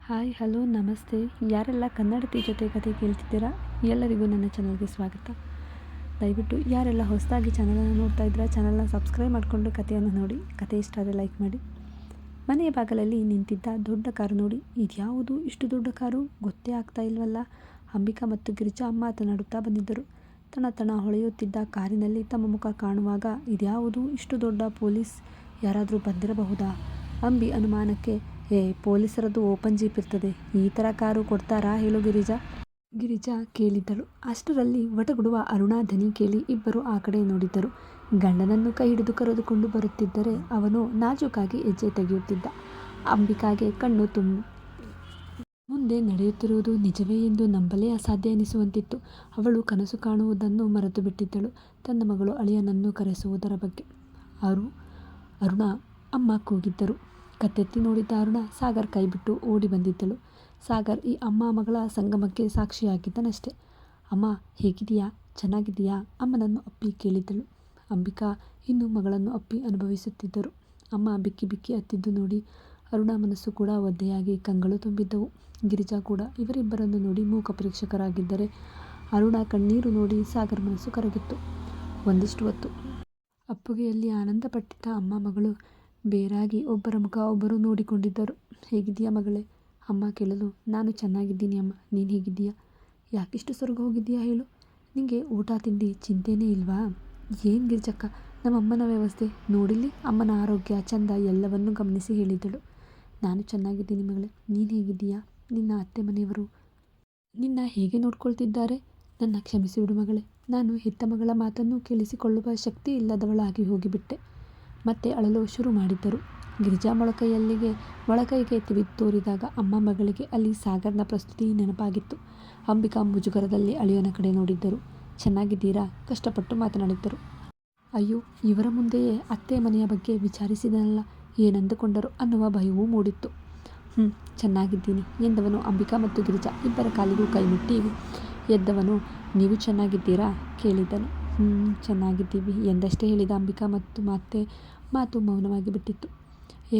Hi hello ನಮಸ್ತೆ. ಯಾರೆಲ್ಲ ಕನ್ನಡತಿ ಜೊತೆ ಕತೆ ಕೇಳ್ತಿದ್ದೀರಾ ಎಲ್ಲರಿಗೂ ನನ್ನ ಚಾನಲ್ಗೆ ಸ್ವಾಗತ. ದಯವಿಟ್ಟು ಯಾರೆಲ್ಲ ಹೊಸದಾಗಿ ಚಾನಲನ್ನು ನೋಡ್ತಾ ಇದ್ದೀರಾ ಚಾನಲ್ನ ಸಬ್ಸ್ಕ್ರೈಬ್ ಮಾಡಿಕೊಂಡು ಕಥೆಯನ್ನು ನೋಡಿ. ಕತೆ ಇಷ್ಟ ಆದರೆ ಲೈಕ್ ಮಾಡಿ. ಮನೆಯ ಬಾಗಿಲಲ್ಲಿ ನಿಂತಿದ್ದ ದೊಡ್ಡ ಕಾರು ನೋಡಿ, ಇದ್ಯಾವುದು ಇಷ್ಟು ದೊಡ್ಡ ಕಾರು ಗೊತ್ತೇ ಆಗ್ತಾ ಇಲ್ವಲ್ಲ. ಅಂಬಿಕಾ ಮತ್ತು ಗಿರಿಜಾ ಮಾತನಾಡುತ್ತಾ ಬಂದಿದ್ದರು. ತಣ ಹೊಳೆಯುತ್ತಿದ್ದ ಕಾರಿನಲ್ಲಿ ತಮ್ಮ ಮುಖ ಕಾಣುವಾಗ ಇದ್ಯಾವುದು ಇಷ್ಟು ದೊಡ್ಡ ಪೊಲೀಸ್ ಯಾರಾದರೂ ಬಂದಿರಬಹುದಾ? ಅಂಬಿ ಅನುಮಾನಕ್ಕೆ, ಪೊಲೀಸರದ್ದು ಓಪನ್ ಜೀಪ್ ಇರ್ತದೆ, ಈ ಥರ ಕಾರು ಕೊಡ್ತಾರಾ ಹೇಳು ಗಿರಿಜಾ ಕೇಳಿದ್ದಳು. ಅಷ್ಟರಲ್ಲಿ ವಟಗುಡುವ ಅರುಣಾ ಧ್ವನಿ ಕೇಳಿ ಇಬ್ಬರು ಆ ಕಡೆ ನೋಡಿದ್ದರು. ಗಂಡನನ್ನು ಕೈ ಹಿಡಿದು ಕರೆದುಕೊಂಡು ಬರುತ್ತಿದ್ದರೆ ಅವನು ನಾಜೂಕಾಗಿ ಹೆಜ್ಜೆ ತೆಗೆಯುತ್ತಿದ್ದ. ಅಂಬಿಕಾಗೆ ಕಣ್ಣು ಮುಂದೆ ನಡೆಯುತ್ತಿರುವುದು ನಿಜವೇ ಎಂದು ನಂಬಲೇ ಅಸಾಧ್ಯ ಎನಿಸುವಂತಿತ್ತು. ಅವಳು ಕನಸು ಕಾಣುವುದನ್ನು ಮರೆತು ಬಿಟ್ಟಿದ್ದಳು, ತನ್ನ ಮಗಳು ಅಳಿಯನನ್ನು ಕರೆಸುವುದರ ಬಗ್ಗೆ. ಅರುಣ ಅಮ್ಮ ಕೂಗಿದ್ದರು. ಕತ್ತೆತ್ತಿ ನೋಡಿದ್ದ ಅರುಣ ಸಾಗರ್ ಕೈಬಿಟ್ಟು ಓಡಿ ಬಂದಿದ್ದಳು. ಸಾಗರ್ ಈ ಅಮ್ಮ ಮಗಳ ಸಂಗಮಕ್ಕೆ ಸಾಕ್ಷಿಯಾಗಿದ್ದನಷ್ಟೆ. ಅಮ್ಮ ಹೇಗಿದೆಯಾ, ಚೆನ್ನಾಗಿದೆಯಾ? ಅಮ್ಮನನ್ನು ಅಪ್ಪಿ ಕೇಳಿದ್ದಳು. ಅಂಬಿಕಾ ಇನ್ನೂ ಮಗಳನ್ನು ಅಪ್ಪಿ ಅನುಭವಿಸುತ್ತಿದ್ದರು. ಅಮ್ಮ ಬಿಕ್ಕಿ ಬಿಕ್ಕಿ ಅತ್ತಿದ್ದು ನೋಡಿ ಅರುಣ ಮನಸ್ಸು ಕೂಡ ಒದ್ದೆಯಾಗಿ ಕಂಗಳು ತುಂಬಿದ್ದವು. ಗಿರಿಜಾ ಕೂಡ ಇವರಿಬ್ಬರನ್ನು ನೋಡಿ ಮೂಕ ಪ್ರೇಕ್ಷಕರಾಗಿದ್ದರೆ ಅರುಣ ಕಣ್ಣೀರು ನೋಡಿ ಸಾಗರ್ ಮನಸ್ಸು ಕರಗಿತ್ತು. ಒಂದಿಷ್ಟು ಹೊತ್ತು ಅಪ್ಪುಗೆಯಲ್ಲಿ ಆನಂದಪಟ್ಟಿದ್ದ ಅಮ್ಮ ಮಗಳು ಬೇರಾಗಿ ಒಬ್ಬರ ಮುಖ ಒಬ್ಬರು ನೋಡಿಕೊಂಡಿದ್ದರು. ಹೇಗಿದೆಯಾ ಮಗಳೇ? ಅಮ್ಮ ಕೇಳಲು, ನಾನು ಚೆನ್ನಾಗಿದ್ದೀನಿ ಅಮ್ಮ, ನೀನು ಹೇಗಿದ್ದೀಯಾ? ಯಾಕಿಷ್ಟು ಸೊರಗು ಹೋಗಿದ್ದೀಯಾ ಹೇಳು? ನಿನಗೆ ಊಟ ತಿಂಡಿ ಚಿಂತೆನೇ ಇಲ್ವಾ? ಏನು ಗಿರ್ಜಕ್ಕ, ನಮ್ಮಮ್ಮನ ವ್ಯವಸ್ಥೆ ನೋಡಿಲ್ಲಿ, ಅಮ್ಮನ ಆರೋಗ್ಯ ಚಂದ ಎಲ್ಲವನ್ನೂ ಗಮನಿಸಿ ಹೇಳಿದ್ದಳು. ನಾನು ಚೆನ್ನಾಗಿದ್ದೀನಿ ಮಗಳೇ, ನೀನು ಹೇಗಿದ್ದೀಯಾ? ನಿನ್ನ ಅತ್ತೆ ಮನೆಯವರು ನಿನ್ನ ಹೇಗೆ ನೋಡ್ಕೊಳ್ತಿದ್ದಾರೆ? ನನ್ನ ಕ್ಷಮಿಸಿಬಿಡು ಮಗಳೇ, ನಾನು ಹೆತ್ತ ಮಗಳ ಮಾತನ್ನು ಕೇಳಿಸಿಕೊಳ್ಳುವ ಶಕ್ತಿ ಇಲ್ಲದವಳಾಗಿ ಹೋಗಿಬಿಟ್ಟೆ. ಮತ್ತೆ ಅಳಲು ಶುರು ಮಾಡಿದ್ದರು. ಗಿರಿಜಾ ಮೊಳಕೈಗೆ ತೋರಿದಾಗ ಅಮ್ಮ ಮಗಳಿಗೆ ಅಲ್ಲಿ ಸಾಗರ್ನ ಪ್ರಸ್ತುತಿ ನೆನಪಾಗಿತ್ತು. ಅಂಬಿಕಾ ಮುಜುಗರದಲ್ಲಿ ಅಳಿಯನ ಕಡೆ ನೋಡಿದ್ದರು. ಚೆನ್ನಾಗಿದ್ದೀರಾ? ಕಷ್ಟಪಟ್ಟು ಮಾತನಾಡಿದ್ದರು. ಅಯ್ಯೋ, ಇವರ ಮುಂದೆಯೇ ಅತ್ತೆ ಮನೆಯ ಬಗ್ಗೆ ವಿಚಾರಿಸಿದನಲ್ಲ, ಏನಂದುಕೊಂಡರು ಅನ್ನುವ ಭಯವೂ ಮೂಡಿತ್ತು. ಚೆನ್ನಾಗಿದ್ದೀನಿ ಎಂದವನು ಅಂಬಿಕಾ ಮತ್ತು ಗಿರಿಜಾ ಇಬ್ಬರ ಕಾಲಿಗೂ ಕೈಮುಟ್ಟಿ ಎದ್ದವನು, ನೀವು ಚೆನ್ನಾಗಿದ್ದೀರಾ ಕೇಳಿದನು. ಚೆನ್ನಾಗಿದ್ದೀವಿ ಎಂದಷ್ಟೇ ಹೇಳಿದ ಅಂಬಿಕಾ ಮತ್ತು ಮತ್ತೆ ಮಾತು ಮೌನವಾಗಿ ಬಿಟ್ಟಿತ್ತು.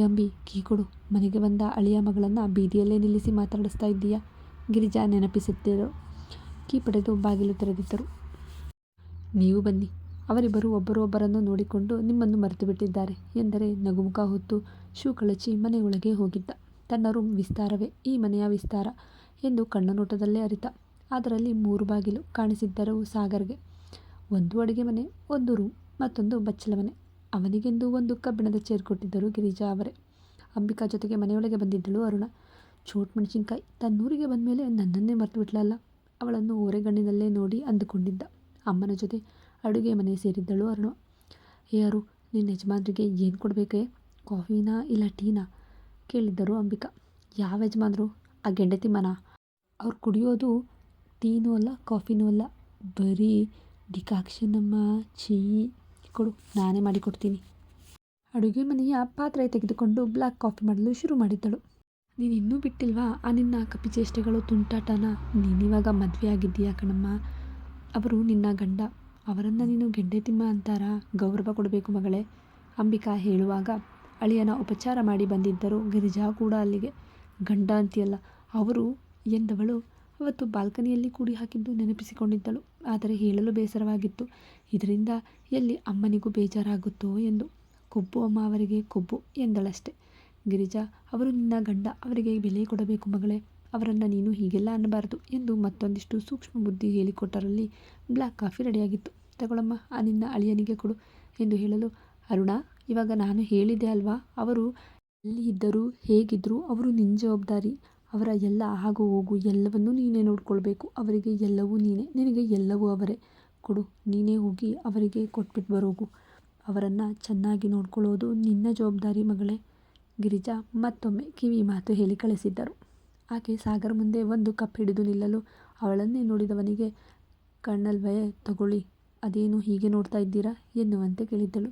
ಅಂಬಿ, ಕೀ ಕೊಡು, ಮನೆಗೆ ಬಂದ ಅಳಿಯ ಮಗಳನ್ನು ಬೀದಿಯಲ್ಲೇ ನಿಲ್ಲಿಸಿ ಮಾತಾಡಿಸ್ತಾ ಇದ್ದೀಯಾ? ಗಿರಿಜಾ ನೆನಪಿಸುತ್ತಿದ್ದರು. ಕೀ ಪಡೆದು ಬಾಗಿಲು ತೆರೆದಿದ್ದರು. ನೀವು ಬನ್ನಿ, ಅವರಿಬ್ಬರು ಒಬ್ಬರೊಬ್ಬರನ್ನು ನೋಡಿಕೊಂಡು ನಿಮ್ಮನ್ನು ಮರೆತು ಬಿಟ್ಟಿದ್ದಾರೆ ಎಂದರೆ ನಗುಮುಖ ಹೊತ್ತು ಶೂ ಕಳಚಿ ಮನೆಯೊಳಗೆ ಹೋಗಿದ್ದ. ತನ್ನ ರೂಮ್ ವಿಸ್ತಾರವೇ ಈ ಮನೆಯ ವಿಸ್ತಾರ ಎಂದು ಕಣ್ಣ ನೋಟದಲ್ಲೇ ಅರಿತ. ಅದರಲ್ಲಿ 3 ಬಾಗಿಲು ಕಾಣಿಸಿದ್ದರು ಸಾಗರ್ಗೆ. ಒಂದು ಅಡುಗೆ ಮನೆ, ಒಂದು ರೂಮ್, ಮತ್ತೊಂದು ಬಚ್ಚಲ ಮನೆ. ಅವನಿಗೆಂದು ಒಂದು ಕಬ್ಬಿಣದ ಚೇರ್ ಕೊಟ್ಟಿದ್ದರು ಗಿರಿಜಾ ಅವರೇ. ಅಂಬಿಕಾ ಜೊತೆಗೆ ಮನೆಯೊಳಗೆ ಬಂದಿದ್ದಳು ಅರುಣ. ಚೋಟ್ ಮೆಣಸಿನ್ಕಾಯಿ, ತನ್ನೂರಿಗೆ ಬಂದ ಮೇಲೆ ನನ್ನನ್ನೇ ಮರೆತು ಬಿಟ್ಲಲ್ಲ, ಅವಳನ್ನು ಓರೆಗಣ್ಣಿನಲ್ಲೇ ನೋಡಿ ಅಂದುಕೊಂಡಿದ್ದ. ಅಮ್ಮನ ಜೊತೆ ಅಡುಗೆ ಮನೆ ಸೇರಿದ್ದಳು ಅರುಣ. ಅರು, ನಿನ್ನ ಯಜಮಾನ್ರಿಗೆ ಏನು ಕೊಡಬೇಕೇ? ಕಾಫಿನಾ ಇಲ್ಲ ಟೀನಾ ಕೇಳಿದ್ದರು ಅಂಬಿಕಾ. ಯಾವ ಯಜಮಾನ್ರು? ಆ ಗೆಂಡೆ ತಿಮ್ಮನ? ಅವ್ರು ಕುಡಿಯೋದು ಟೀನೂ ಅಲ್ಲ ಕಾಫಿನೂ ಅಲ್ಲ, ಬರೀ ಡಿಕಾಕ್ಷನ್ ಅಮ್ಮ. ಛೀ, ಕೊಡು, ನಾನೇ ಮಾಡಿಕೊಡ್ತೀನಿ. ಅಡುಗೆ ಮನೆಯ ಪಾತ್ರೆ ತೆಗೆದುಕೊಂಡು ಬ್ಲ್ಯಾಕ್ ಕಾಫಿ ಮಾಡಲು ಶುರು ಮಾಡಿದ್ದಳು. ನೀನಿನ್ನೂ ಬಿಟ್ಟಿಲ್ವಾ ಆ ನಿನ್ನ ಕಪಿಚೇಷ್ಟೆಗಳು, ತುಂಟಾಟನ? ನೀನಿವಾಗ ಮದುವೆ ಆಗಿದ್ದೀಯಾ ಕಣಮ್ಮ, ಅವರು ನಿನ್ನ ಗಂಡ, ಅವರನ್ನು ನೀನು ಗೆಂಡೆ ತಿಮ್ಮ ಅಂತಾರಾ? ಗೌರವ ಕೊಡಬೇಕು ಮಗಳೇ. ಅಂಬಿಕಾ ಹೇಳುವಾಗ ಅಳಿಯನ ಉಪಚಾರ ಮಾಡಿ ಬಂದಿದ್ದರು ಗಿರಿಜಾ ಕೂಡ ಅಲ್ಲಿಗೆ. ಗಂಡ ಅಂತೀಯಲ್ಲ ಅವರು ಎಂದವಳು ಅವತ್ತು ಬಾಲ್ಕನಿಯಲ್ಲಿ ಕೂಡಿ ಹಾಕಿದ್ದು ನೆನಪಿಸಿಕೊಂಡಿದ್ದಳು. ಆದರೆ ಹೇಳಲು ಬೇಸರವಾಗಿತ್ತು. ಇದರಿಂದ ಎಲ್ಲಿ ಅಮ್ಮನಿಗೂ ಬೇಜಾರಾಗುತ್ತೋ ಎಂದು. ಕೊಬ್ಬು ಅಮ್ಮ, ಅವರಿಗೆ ಕೊಬ್ಬು ಎಂದಳಷ್ಟೆ. ಗಿರಿಜಾ, ಅವರು ನಿನ್ನ ಗಂಡ, ಅವರಿಗೆ ಬೆಲೆ ಕೊಡಬೇಕು ಮಗಳೇ, ಅವರನ್ನು ನೀನು ಹೀಗೆಲ್ಲ ಅನ್ನಬಾರದು ಎಂದು ಮತ್ತೊಂದಿಷ್ಟು ಸೂಕ್ಷ್ಮ ಬುದ್ಧಿ ಹೇಳಿಕೊಟ್ಟರಲ್ಲಿ ಬ್ಲ್ಯಾಕ್ ಕಾಫಿ ರೆಡಿಯಾಗಿತ್ತು. ತಗೊಳಮ್ಮ, ಆ ನಿನ್ನ ಅಳಿಯನಿಗೆ ಕೊಡು ಎಂದು ಹೇಳಲು, ಅರುಣ, ಇವಾಗ ನಾನು ಹೇಳಿದೆ ಅಲ್ವಾ, ಅವರು ಎಲ್ಲಿ ಇದ್ದರೂ ಹೇಗಿದ್ದರೂ ಅವರು ನಿನ್ನ ಜವಾಬ್ದಾರಿ. ಅವರ ಎಲ್ಲ ಆಗು ಹೋಗು ಎಲ್ಲವನ್ನೂ ನೀನೇ ನೋಡ್ಕೊಳ್ಬೇಕು. ಅವರಿಗೆ ಎಲ್ಲವೂ ನೀನೇ, ನಿನಗೆ ಎಲ್ಲವೂ ಅವರೇ. ಕೊಡು, ನೀನೇ ಹೋಗಿ ಅವರಿಗೆ ಕೊಟ್ಬಿಟ್ಟು ಬರೋಗು. ಅವರನ್ನು ಚೆನ್ನಾಗಿ ನೋಡ್ಕೊಳ್ಳೋದು ನಿನ್ನ ಜವಾಬ್ದಾರಿ ಮಗಳೇ. ಗಿರಿಜಾ ಮತ್ತೊಮ್ಮೆ ಕಿವಿ ಮಾತು ಹೇಳಿ ಕಳಿಸಿದ್ದರು. ಆಕೆ ಸಾಗರ್ ಮುಂದೆ ಒಂದು ಕಪ್ ಹಿಡಿದು ನಿಲ್ಲಲು ಅವಳನ್ನೇ ನೋಡಿದವನಿಗೆ, ಕಣ್ಣಲ್ವೇ ತಗೊಳ್ಳಿ, ಅದೇನು ಹೀಗೆ ನೋಡ್ತಾ ಇದ್ದೀರಾ ಎನ್ನುವಂತೆ ಕೇಳಿದ್ದಳು.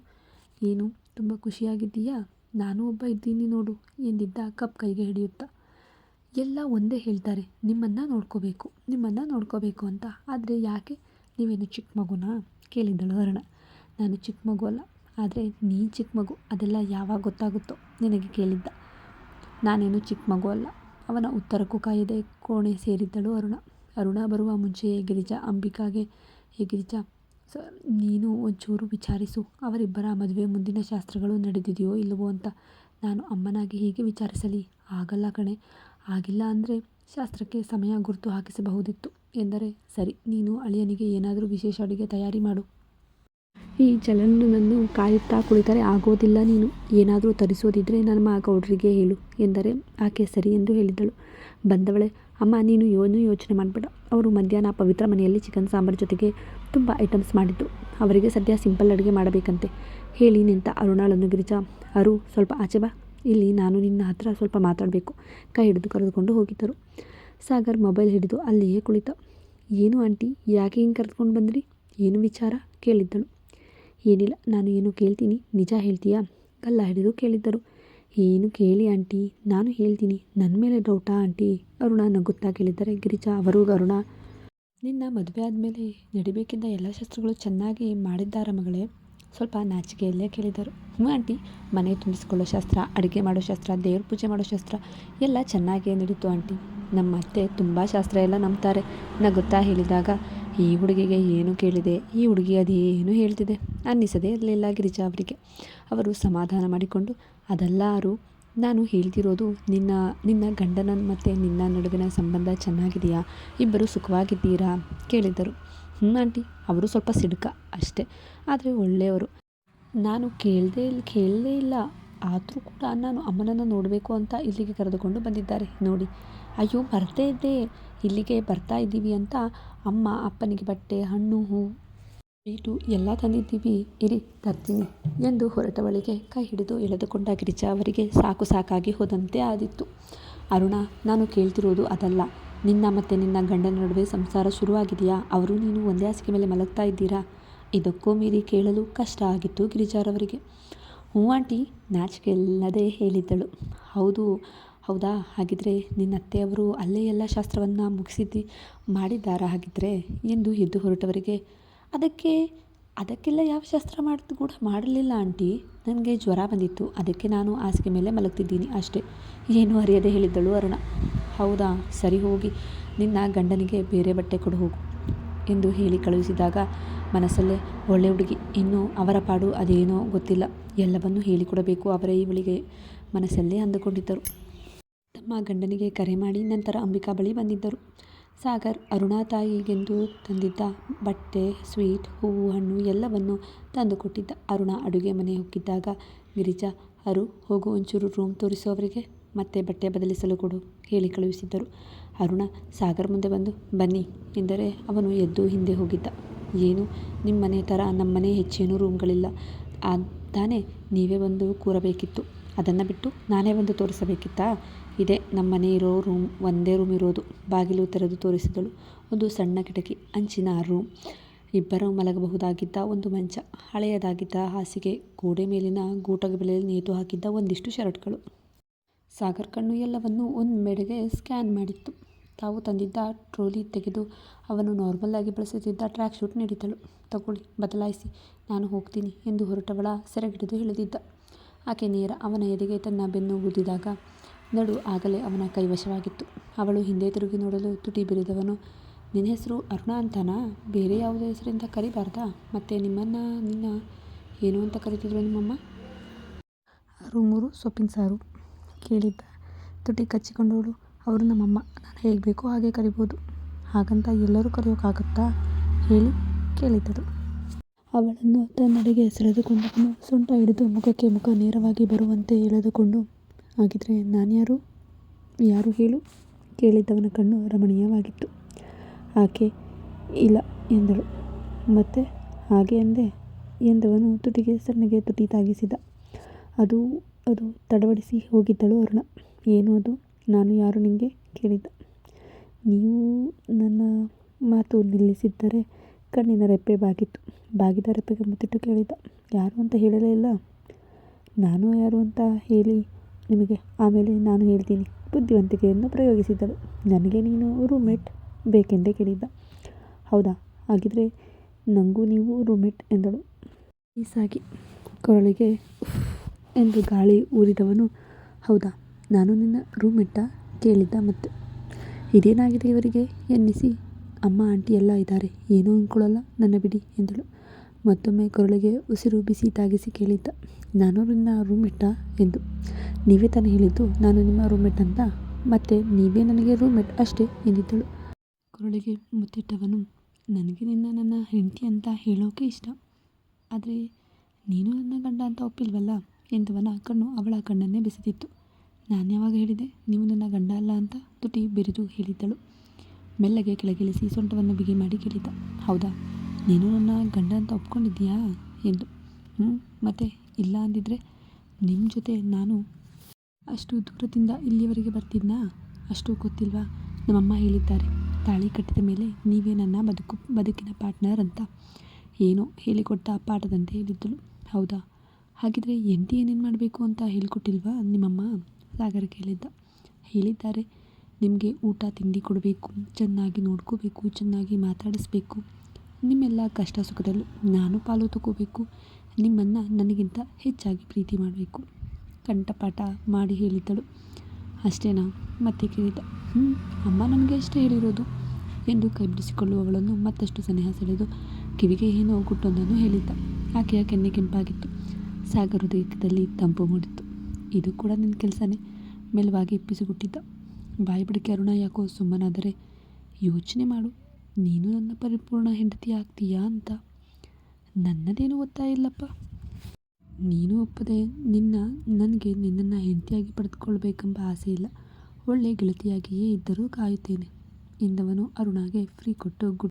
ಏನು, ತುಂಬ ಖುಷಿಯಾಗಿದ್ದೀಯಾ? ನಾನು ಒಬ್ಬ ಇದ್ದೀನಿ ನೋಡು ಎಂದಿದ್ದ ಕಪ್ ಕೈಗೆ ಹಿಡಿಯುತ್ತಾ. ಎಲ್ಲ ಒಂದೇ ಹೇಳ್ತಾರೆ, ನಿಮ್ಮನ್ನು ನೋಡ್ಕೋಬೇಕು ಅಂತ. ಆದರೆ ಯಾಕೆ, ನೀವೇನು ಚಿಕ್ಕ ಮಗುನಾ ಕೇಳಿದ್ದಳು ಅರುಣ. ನಾನು ಚಿಕ್ಕ ಮಗು ಅಲ್ಲ, ಆದರೆ ನೀನು ಚಿಕ್ಕ ಮಗು, ಅದೆಲ್ಲ ಯಾವಾಗ ಗೊತ್ತಾಗುತ್ತೋ ನಿನಗೆ ಕೇಳಿದ್ದ. ನಾನೇನು ಚಿಕ್ಕ ಮಗು ಅಲ್ಲ, ಅವನ ಉತ್ತರಕ್ಕೂ ಕಾಯದೆ ಕೋಣೆ ಸೇರಿದ್ದಳು ಅರುಣ ಬರುವ ಮುಂಚೆಯೇ ಗಿರಿಜಾ ಅಂಬಿಕಾಗೆ, "ಹೇ ಗಿರಿಜಾ, ನೀನು ಒಂಚೂರು ವಿಚಾರಿಸು, ಅವರಿಬ್ಬರ ಮದುವೆ ಮುಂದಿನ ಶಾಸ್ತ್ರಗಳು ನಡೆದಿದೆಯೋ ಇಲ್ಲವೋ ಅಂತ." "ನಾನು ಅಮ್ಮನಾಗಿ ಹೀಗೆ ವಿಚಾರಿಸಲಿ?" "ಆಗಲ್ಲ ಕಣೆ. ಆಗಿಲ್ಲ ಅಂದರೆ ಶಾಸ್ತ್ರಕ್ಕೆ ಸಮಯ ಗುರ್ತು ಹಾಕಿಸಬಹುದಿತ್ತು." ಎಂದರೆ, "ಸರಿ, ನೀನು ಅಳಿಯನಿಗೆ ಏನಾದರೂ ವಿಶೇಷ ಅಡುಗೆ ತಯಾರಿ ಮಾಡು. ಈ ಜಲಣ್ಣನನ್ನು ಕಾಯುತ್ತಾ ಕುಳಿತರೆ ಆಗೋದಿಲ್ಲ ನೀನು. ಏನಾದರೂ ತರಿಸೋದಿದ್ರೆ ನಮ್ಮ ಗೌಡ್ರಿಗೆ ಹೇಳು." ಎಂದರೆ ಆಕೆ ಸರಿ ಎಂದು ಹೇಳಿದ್ದಳು. ಬಂದವಳೆ, "ಅಮ್ಮ, ನೀನು ಏನೂ ಯೋಚನೆ ಮಾಡಬೇಡ. ಅವರು ಮಧ್ಯಾಹ್ನ ಪವಿತ್ರ ಮನೆಯಲ್ಲಿ ಚಿಕನ್ ಸಾಂಬಾರ್ ಜೊತೆಗೆ ತುಂಬ ಐಟಮ್ಸ್ ಮಾಡಿದ್ದು. ಅವರಿಗೆ ಸದ್ಯ ಸಿಂಪಲ್ ಅಡುಗೆ ಮಾಡಬೇಕಂತೆ." ಹೇಳಿ ನಿಂತ ಅರುಣಾಳನ್ನು ಗಿರಿಜಾ, "ಅರು, ಸ್ವಲ್ಪ ಆಚೆ ಬಾ, ಇಲ್ಲಿ ನಾನು ನಿನ್ನ ಹತ್ರ ಸ್ವಲ್ಪ ಮಾತಾಡಬೇಕು." ಕೈ ಹಿಡಿದು ಕರೆದುಕೊಂಡು ಹೋಗಿದ್ದರು. ಸಾಗರ್ ಮೊಬೈಲ್ ಹಿಡಿದು ಅಲ್ಲಿಯೇ ಕುಳಿತ. "ಏನು ಆಂಟಿ, ಯಾಕೆ ಹಿಂಗೆ ಕರೆದುಕೊಂಡು ಬಂದ್ರಿ? ಏನು ವಿಚಾರ?" ಕೇಳಿದ್ದಳು. "ಏನಿಲ್ಲ, ನಾನು ಏನು ಕೇಳ್ತೀನಿ, ನಿಜ ಹೇಳ್ತೀಯಾ?" ಗಲ್ಲ ಹಿಡಿದು ಕೇಳಿದ್ದರು. "ಏನು ಕೇಳಿ ಆಂಟಿ, ನಾನು ಹೇಳ್ತೀನಿ. ನನ್ನ ಮೇಲೆ ಡೌಟಾ ಆಂಟಿ?" ಅರುಣ ನಗುತ್ತಾ ಕೇಳಿದರೆ, "ಗಿರಿಜಾ, ಅವರು ಅರುಣ, ನಿನ್ನ ಮದುವೆ ಆದಮೇಲೆ ನಡಿಬೇಕಿದ್ದ ಎಲ್ಲ ಶಾಸ್ತ್ರಗಳು ಚೆನ್ನಾಗಿ ಮಾಡಿದ್ದಾರ ಮಗಳೇ?" ಸ್ವಲ್ಪ ನಾಚಿಕೆಯಲ್ಲೇ ಕೇಳಿದರು. "ಹ್ಞೂ ಆಂಟಿ, ಮನೆ ತುಂಬಿಸಿಕೊಳ್ಳೋ ಶಾಸ್ತ್ರ, ಅಡುಗೆ ಮಾಡೋ ಶಾಸ್ತ್ರ, ದೇವ್ರ ಪೂಜೆ ಮಾಡೋ ಶಾಸ್ತ್ರ ಎಲ್ಲ ಚೆನ್ನಾಗೇ ನಡೀತು ಆಂಟಿ. ನಮ್ಮ ಅತ್ತೆ ತುಂಬ ಶಾಸ್ತ್ರ ಎಲ್ಲ ನಂಬ್ತಾರೆ." ನಗುತ್ತಾ ಹೇಳಿದಾಗ, ಈ ಹುಡುಗಿಗೆ ಏನು ಕೇಳಿದೆ, ಈ ಹುಡುಗಿ ಅದೇನು ಹೇಳ್ತಿದೆ ಅನ್ನಿಸದೇ ಇರಲಿಲ್ಲ ಗಿರಿಜಾ ಅವರಿಗೆ. ಅವರು ಸಮಾಧಾನ ಮಾಡಿಕೊಂಡು, "ಅದಲ್ಲ ಅರು, ನಾನು ಹೇಳ್ತಿರೋದು ನಿನ್ನ ಗಂಡನ ಮತ್ತು ನಿನ್ನ ನಡುವಿನ ಸಂಬಂಧ ಚೆನ್ನಾಗಿದೆಯಾ? ಇಬ್ಬರು ಸುಖವಾಗಿದ್ದೀರಾ?" ಕೇಳಿದರು. "ಹ್ಞೂ ಆಂಟಿ, ಅವರು ಸ್ವಲ್ಪ ಸಿಡುಕ ಅಷ್ಟೇ, ಆದರೆ ಒಳ್ಳೆಯವರು. ನಾನು ಕೇಳಲೇ ಇಲ್ಲ. ಆದರೂ ಕೂಡ ನಾನು ಅಮ್ಮನನ್ನು ನೋಡಬೇಕು ಅಂತ ಇಲ್ಲಿಗೆ ಕರೆದುಕೊಂಡು ಬಂದಿದ್ದಾರೆ ನೋಡಿ." "ಅಯ್ಯೋ, ಮರ್ತೇ ಇದ್ದೆ, ಇಲ್ಲಿಗೆ ಬರ್ತಾ ಇದ್ದೀವಿ ಅಂತ ಅಮ್ಮ ಅಪ್ಪನಿಗೆ ಬಟ್ಟೆ, ಹಣ್ಣು, ಹೂವು, ಸ್ವೀಟು ಎಲ್ಲ ತಂದಿದ್ದೀವಿ, ಇರಿ ತರ್ತೀನಿ." ಎಂದು ಹೊರಟವಳಿಗೆ ಕೈ ಹಿಡಿದು ಎಳೆದುಕೊಂಡ ಗಿರಿಜಾ ಅವರಿಗೆ ಸಾಕಾಗಿ ಹೋದಂತೆ ಆದಿತ್ತು. "ಅರುಣ, ನಾನು ಕೇಳ್ತಿರೋದು ಅದಲ್ಲ. ನಿನ್ನ ಮತ್ತು ನಿನ್ನ ಗಂಡನ ನಡುವೆ ಸಂಸಾರ ಶುರುವಾಗಿದೆಯಾ? ಅವರು ನೀನು ಒಂದೇ ಹಾಸಿಗೆ ಮೇಲೆ ಮಲಗ್ತಾ ಇದ್ದೀರಾ?" ಇದಕ್ಕೂ ಮೀರಿ ಕೇಳಲು ಕಷ್ಟ ಆಗಿತ್ತು ಗಿರಿಜಾರವರಿಗೆ. "ಹ್ಞೂ ಆಂಟಿ," ನಾಚಿಕೆಯಿಲ್ಲದೆ ಹೇಳಿದ್ದಳು. ಹೌದಾ, ಹಾಗಿದ್ರೆ ನಿನ್ನ ಅತ್ತೆಯವರು ಅಲ್ಲೇ ಎಲ್ಲ ಶಾಸ್ತ್ರವನ್ನು ಮುಗಿಸಿದ್ದು ಮಾಡಿದ್ದಾರಾ ಹಾಗಿದ್ರೆ?" ಎಂದು ಎದ್ದು ಹೊರಟವರಿಗೆ, ಅದಕ್ಕೆಲ್ಲ ಯಾವ ಶಾಸ್ತ್ರ ಕೂಡ ಮಾಡಲಿಲ್ಲ ಆಂಟಿ. ನನಗೆ ಜ್ವರ ಬಂದಿತ್ತು, ಅದಕ್ಕೆ ನಾನು ಹಾಸಿಗೆ ಮೇಲೆ ಮಲಗ್ತಿದ್ದೀನಿ ಅಷ್ಟೇ. ಏನೂ ಅರಿಯದೆ ಹೇಳಿದ್ದಳು ಅರುಣ. "ಹೌದಾ, ಸರಿ, ಹೋಗಿ ನಿನ್ನ ಗಂಡನಿಗೆ ಬೇರೆ ಬಟ್ಟೆ ಕೊಡು ಹೋಗು." ಎಂದು ಹೇಳಿ ಕಳುಹಿಸಿದಾಗ ಮನಸ್ಸಲ್ಲೇ, ಒಳ್ಳೆ ಹುಡುಗಿ, ಇನ್ನು ಅವರ ಪಾಡು ಅದೇನೋ ಗೊತ್ತಿಲ್ಲ, ಎಲ್ಲವನ್ನೂ ಹೇಳಿಕೊಡಬೇಕು ಅವರೇ ಇವಳಿಗೆ ಮನಸ್ಸಲ್ಲೇ ಅಂದುಕೊಂಡಿದ್ದರು. ತಮ್ಮ ಗಂಡನಿಗೆ ಕರೆ ಮಾಡಿ ನಂತರ ಅಂಬಿಕಾ ಬಳಿ ಬಂದಿದ್ದರು. ಸಾಗರ್ ಅರುಣಾ ತಾಯಿಗೆಂದು ತಂದಿದ್ದ ಬಟ್ಟೆ, ಸ್ವೀಟ್, ಹೂವು, ಹಣ್ಣು ಎಲ್ಲವನ್ನೂ ತಂದುಕೊಟ್ಟಿದ್ದ. ಅರುಣ ಅಡುಗೆ ಮನೆ ಹೊಕ್ಕಿದ್ದಾಗ ಗಿರಿಜಾ, "ಅರು, ಹೋಗು, ಒಂಚೂರು ರೂಮ್ ತೋರಿಸು ಅವರಿಗೆ, ಮತ್ತೆ ಬಟ್ಟೆ ಬದಲಿಸಲು ಕೊಡು." ಹೇಳಿ ಕಳುಹಿಸಿದ್ದರು. ಅರುಣ ಸಾಗರ್ ಮುಂದೆ ಬಂದು, "ಬನ್ನಿ" ಎಂದರೆ ಅವನು ಎದ್ದು ಹಿಂದೆ ಹೋಗಿದ್ದ. "ಏನು, ನಿಮ್ಮ ಮನೆ ಥರ ನಮ್ಮನೆ ಹೆಚ್ಚೇನೂ ರೂಮ್ಗಳಿಲ್ಲ ತಾನೇ, ನೀವೇ ಬಂದು ಕೂರಬೇಕಿತ್ತು. ಅದನ್ನು ಬಿಟ್ಟು ನಾನೇ ಬಂದು ತೋರಿಸಬೇಕಿತ್ತಾ? ಇದೇ ನಮ್ಮನೆ ಇರೋ ರೂಮ್, ಒಂದೇ ರೂಮ್ ಇರೋದು." ಬಾಗಿಲು ತೆರೆದು ತೋರಿಸಿದಳು. ಒಂದು ಸಣ್ಣ ಕಿಟಕಿ, ಅಂಚಿನ ರೂಮ್, ಇಬ್ಬರು ಮಲಗಬಹುದಾಗಿದ್ದ ಒಂದು ಮಂಚ, ಹಳೆಯದಾಗಿದ್ದ ಹಾಸಿಗೆ, ಗೋಡೆ ಮೇಲಿನ ಗೂಟಗಳಲ್ಲಿ ನೇತು ಹಾಕಿದ್ದ ಒಂದಿಷ್ಟು ಶರ್ಟ್ಗಳು. ಸಾಗರ್ ಕಣ್ಣು ಎಲ್ಲವನ್ನೂ ಒಂದೆಡೆಗೆ ಸ್ಕ್ಯಾನ್ ಮಾಡಿತ್ತು. ತಾವು ತಂದಿದ್ದ ಟ್ರೋಲಿ ತೆಗೆದು ಅವನು ನಾರ್ಮಲ್ ಆಗಿ ಬಳಸುತ್ತಿದ್ದ ಟ್ರ್ಯಾಕ್ ಶೂಟ್ ನೀಡಿದಳು. "ತಗೊಳ್ಳಿ, ಬದಲಾಯಿಸಿ, ನಾನು ಹೋಗ್ತೀನಿ." ಎಂದು ಹೊರಟವಳ ಸೆರಗಿಡಿದು ಎಳೆದಿದ್ದ. ಆಕೆ ನೇರ ಅವನ ಎದೆಗೆ ತನ್ನ ಬೆನ್ನು ಗುದ್ದಿದಾಗ ನಡು ಆಗಲೇ ಅವನ ಕೈವಶವಾಗಿತ್ತು. ಅವಳು ಹಿಂದೆ ತಿರುಗಿ ನೋಡಲು ತುಟಿ ಬಿರಿದವನು, "ನಿನ್ನ ಹೆಸರು ಅರುಣ ಅಂತಾನಾ? ಬೇರೆ ಯಾವುದೇ ಹೆಸರಿಂದ ಕರಿಬಾರ್ದಾ? ಮತ್ತೆ ನಿನ್ನ ಏನು ಅಂತ ಕರಿತಿದ್ರು ನಿಮ್ಮಮ್ಮ?" "ರೂಮೂರು ಸೊಪ್ಪಿನ ಸಾರು." ಕೇಳಿದ್ದ ತುಟಿ ಕಚ್ಚಿಕೊಂಡವಳು, "ಅವರು ನಮ್ಮಮ್ಮ, ನಾನು ಹೇಗೆ ಬೇಕೋ ಹಾಗೆ ಕರಿಬೋದು, ಹಾಗಂತ ಎಲ್ಲರೂ ಕರೆಯೋಕ್ಕಾಗತ್ತಾ ಹೇಳಿ?" ಕೇಳಿದಳು. ಅವಳನ್ನು ತನ್ನೆಡೆಗೆ ಸೆಳೆದುಕೊಂಡವನು ಸೊಂಟ ಹಿಡಿದು ಮುಖಕ್ಕೆ ಮುಖ ನೇರವಾಗಿ ಬರುವಂತೆ ಎಳೆದುಕೊಂಡು, "ಹಾಗಿದ್ರೆ ನಾನ್ಯಾರು? ಯಾರು ಹೇಳು?" ಕೇಳಿದ್ದವನ ಕಣ್ಣು ರಮಣೀಯವಾಗಿತ್ತು. ಆಕೆ "ಇಲ್ಲ" ಎಂದಳು. "ಮತ್ತೆ ಹಾಗೆ ಅಂದೆ" ಎಂದವನು ತುಟಿಗೆ ಸಣ್ಣಗೆ ತುಟಿ ತಾಗಿಸಿದ. ಅದು ತಡಬಡಿಸಿ ಹೋಗಿದ್ದಳು ಅರುಣ. "ಏನು ಅದು? ನಾನು ಯಾರು ನಿಂಗೆ?" ಕೇಳಿದ್ದ. ನೀವು ನನ್ನ ಮಾತು ನಿಲ್ಲಿಸಿದ್ದರೆ ಕಣ್ಣಿನ ರೆಪ್ಪೆ ಬಾಗಿತ್ತು. ಬಾಗಿದ ರೆಪ್ಪೆಗೆ ಮುತ್ತಿಟ್ಟು ಕೇಳಿದ್ದ, "ಯಾರು ಅಂತ ಹೇಳಲೇ ಇಲ್ಲ?" "ನಾನು ಯಾರು ಅಂತ ಹೇಳಿ ನಿಮಗೆ ಆಮೇಲೆ ನಾನು ಹೇಳ್ತೀನಿ." ಬುದ್ಧಿವಂತಿಕೆಯನ್ನು ಪ್ರಯೋಗಿಸಿದಳು. "ನನಗೆ ನೀನು ರೂಮ್ಮೇಟ್ ಬೇಕೆಂದೇ ಕೇಳಿದ್ದ." "ಹೌದಾ, ಹಾಗಿದ್ರೆ ನನಗೂ ನೀವು ರೂಮ್ಮೇಟ್" ಎಂದಳು ನೈಸಾಗಿ. ಕೊರಳಿಗೆ ಉಫ್ ಎಂದು ಗಾಳಿ ಊದಿದವನು, "ಹೌದಾ, ನಾನು ನಿನ್ನ ರೂಮ್ಮೇಟಾ?" ಕೇಳಿದ್ದ ಮತ್ತೆ. ಇದೇನಾಗಿದೆ ಇವರಿಗೆ ಎನ್ನಿಸಿ ಅಮ್ಮ ಆಂಟಿ ಎಲ್ಲ ಇದ್ದಾರೆ, ಏನೂ ಅಂದ್ಕೊಳ್ಳಲ್ಲ ನನ್ನ ಬಿಡಿ ಎಂದಳು. ಮತ್ತೊಮ್ಮೆ ಕೊರಳಿಗೆ ಉಸಿರು ಬಿಸಿ ತಾಗಿಸಿ ಕೇಳಿದ್ದ, ನಾನು ನಿನ್ನ ರೂಮ್ಮೇಟಾ ಎಂದು. ನೀವೇ ತಾನೇ ಹೇಳಿದ್ದು ನಾನು ನಿಮ್ಮ ರೂಮ್ಮೇಟ್ ಅಂತ, ಮತ್ತೆ ನೀವೇ ನನಗೆ ರೂಮ್ಮೇಟ್ ಅಷ್ಟೇ ಎಂದಿದ್ದಳು. ಕೊರಳಿಗೆ ಮುತ್ತಿಟ್ಟವನು, ನನಗೆ ನಿನ್ನ ನನ್ನ ಹೆಂಡತಿ ಅಂತ ಹೇಳೋಕೆ ಇಷ್ಟ, ಆದರೆ ನೀನು ನನ್ನ ಗಂಡ ಅಂತ ಒಪ್ಪಿಲ್ವಲ್ಲ ಎಂದವನ ಕಣ್ಣು ಅವಳ ಕಣ್ಣನ್ನೇ ಬೆಸೆದಿತ್ತು. ನಾನು ಯಾವಾಗ ಹೇಳಿದೆ ನೀವು ನನ್ನ ಗಂಡ ಅಲ್ಲ ಅಂತ ತುಟಿ ಬೆರೆದು ಹೇಳಿದ್ದಳು. ಮೆಲ್ಲಗೆ ಕೆಳಗಿಳಿಸಿ ಸೊಂಟವನ್ನು ಬಿಗಿ ಮಾಡಿ ಕೇಳಿದ್ದ, ಹೌದಾ, ನೀನು ನನ್ನ ಗಂಡ ಅಂತ ಒಪ್ಕೊಂಡಿದ್ದೀಯಾ ಎಂದು. ಮತ್ತೆ ಇಲ್ಲ ಅಂದಿದ್ರೆ ನಿಮ್ಮ ಜೊತೆ ನಾನು ಅಷ್ಟು ದೂರದಿಂದ ಇಲ್ಲಿವರೆಗೆ ಬರ್ತಿದ್ನಾ? ಅಷ್ಟು ಗೊತ್ತಿಲ್ವಾ? ನಮ್ಮಮ್ಮ ಹೇಳಿದ್ದಾರೆ, ತಾಳಿ ಕಟ್ಟಿದ ಮೇಲೆ ನೀವೇ ನನ್ನ ಬದುಕಿನ ಪಾರ್ಟ್ನರ್ ಅಂತ. ಏನೋ ಹೇಳಿಕೊಟ್ಟ ಪಾಠದಂತೆ ಹೇಳಿದ್ದಳು. ಹೌದಾ, ಹಾಗಿದ್ರೆ ಹೆಂಡತಿ ಏನೇನು ಮಾಡಬೇಕು ಅಂತ ಹೇಳಿಕೊಟ್ಟಿಲ್ವಾ ನಿಮ್ಮಮ್ಮ? ಸಾಗರ ಕೇಳಿದ್ದ. ಹೇಳಿದ್ದಾರೆ, ನಿಮಗೆ ಊಟ ತಿಂಡಿ ಕೊಡಬೇಕು, ಚೆನ್ನಾಗಿ ನೋಡ್ಕೋಬೇಕು, ಚೆನ್ನಾಗಿ ಮಾತಾಡಿಸ್ಬೇಕು, ನಿಮ್ಮೆಲ್ಲ ಕಷ್ಟ ಸುಖದಲ್ಲೂ ನಾನು ಪಾಲು ತಗೋಬೇಕು, ನಿಮ್ಮನ್ನು ನನಗಿಂತ ಹೆಚ್ಚಾಗಿ ಪ್ರೀತಿ ಮಾಡಬೇಕು. ಕಂಠಪಾಠ ಮಾಡಿ ಹೇಳಿದ್ದಳು. ಅಷ್ಟೇನಾ ಮತ್ತೆ ಕೇಳಿದ್ದ. ಅಮ್ಮ ನನಗೆ ಅಷ್ಟೇ ಹೇಳಿರೋದು ಎಂದು ಕೈ ಬಿಡಿಸಿಕೊಳ್ಳುವವಳನ್ನು ಮತ್ತಷ್ಟು ಸನಿಹ ಸೆಳೆದು ಕಿವಿಗೆ ಏನೋ ಗುಟ್ಟೊಂದನ್ನು ಹೇಳಿದ್ದ. ಆಕೆಯ ಕೆನ್ನೆ ಕೆಂಪಾಗಿತ್ತು. ಸಾಗರ ಹೃದಯದಲ್ಲಿ ತಂಪು ಮೂಡಿತ್ತು. ಇದು ಕೂಡ ನಿನ್ನ ಕೆಲಸನೇ, ಮೆಲುವಾಗಿ ಪಿಸುಗುಟ್ಟಿದ್ದ. ಬಾಯಿ ಬಡಿಕೆ ಅರುಣ ಯಾಕೋ ಸುಮ್ಮನಾದರೆ, ಯೋಚನೆ ಮಾಡು, ನೀನು ನನ್ನ ಪರಿಪೂರ್ಣ ಹೆಂಡತಿ ಆಗ್ತೀಯಾ ಅಂತ. ನನ್ನದೇನು ಒತ್ತಾಯ ಇಲ್ಲಪ್ಪ, ನೀನು ಒಪ್ಪದೆ ನನಗೆ ನಿನ್ನನ್ನು ಹೆಂಡತಿಯಾಗಿ ಪಡೆದುಕೊಳ್ಬೇಕೆಂಬ ಆಸೆ ಇಲ್ಲ, ಒಳ್ಳೆ ಗೆಳತಿಯಾಗಿಯೇ ಇದ್ದರೂ ಕಾಯುತ್ತೇನೆ ಎಂದವನು ಅರುಣಾಗೆ ಫ್ರೀ ಕೊಟ್ಟು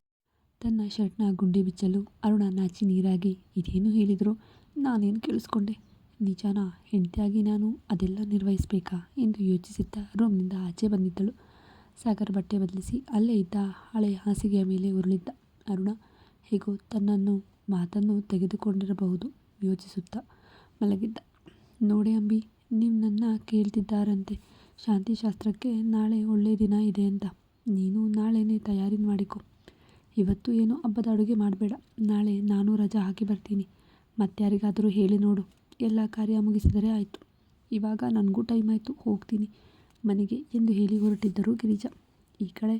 ತನ್ನ ಶರ್ಟ್ನ ಗುಂಡಿ ಬಿಚ್ಚಲು ಅರುಣ ನಾಚಿ ನೀರಾಗಿ, ಇದೇನು ಹೇಳಿದ್ರು ನಾನೇನು ಕೇಳಿಸ್ಕೊಂಡೆ, ನಿಜಾನಾ? ಹೆಂಡತಿಯಾಗಿ ನಾನು ಅದೆಲ್ಲ ನಿರ್ವಹಿಸಬೇಕಾ ಎಂದು ಯೋಚಿಸುತ್ತಾ ರೂಮ್ನಿಂದ ಆಚೆ ಬಂದಿದ್ದಳು. ಸಾಗರ ಬಟ್ಟೆ ಬದಲಿಸಿ ಅಲ್ಲೇ ಇದ್ದ ಹಳೆಯ ಹಾಸಿಗೆಯ ಮೇಲೆ ಉರುಳಿದ್ದ. ಅರುಣ ಹೇಗೋ ತನ್ನನ್ನು ಮಾತನ್ನು ತೆಗೆದುಕೊಂಡಿರಬಹುದು ಯೋಚಿಸುತ್ತಾ ಮಲಗಿದ್ದ. ನೋಡೆ ಅಂಬಿ, ನಿನ್ನನ್ನು ಕೇಳ್ತಿದ್ದಾರಂತೆ ಶಾಂತಿಶಾಸ್ತ್ರಕ್ಕೆ ನಾಳೆ ಒಳ್ಳೆಯ ದಿನ ಇದೆ ಅಂತ. ನೀನು ನಾಳೆನೇ ತಯಾರಿ ಮಾಡಿಕೊ. ಇವತ್ತು ಏನೋ ಹಬ್ಬದ ಅಡುಗೆ ಮಾಡಬೇಡ, ನಾಳೆ ನಾನು ರಜಾ ಹಾಕಿ ಬರ್ತೀನಿ. ಮತ್ತಾರಿಗಾದರೂ ಹೇಳಿ ನೋಡು, ಎಲ್ಲ ಕಾರ್ಯ ಮುಗಿಸಿದರೆ ಆಯಿತು. ಇವಾಗ ನನಗೂ ಟೈಮ್ ಆಯಿತು, ಹೋಗ್ತೀನಿ ಮನೆಗೆ ಎಂದು ಹೇಳಿ ಹೊರಟಿದ್ದರು ಗಿರಿಜಾ. ಈ ಕಡೆ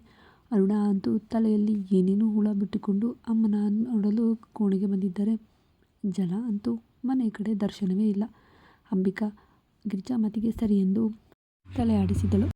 ಅರುಣ ಅಂತೂ ತಲೆಯಲ್ಲಿ ಏನೇನೋ ಹುಳ ಬಿಟ್ಟುಕೊಂಡು ಅಮ್ಮನ ನೋಡಲು ಕೋಣೆಗೆ ಬಂದಿದ್ದರೆ ಜಲ ಅಂತೂ ಮನೆ ಕಡೆ ದರ್ಶನವೇ ಇಲ್ಲ. ಅಂಬಿಕಾ ಗಿರಿಜಾ ಮಾತಿಗೆ ಸರಿ ಎಂದು ತಲೆ ಆಡಿಸಿದಳು.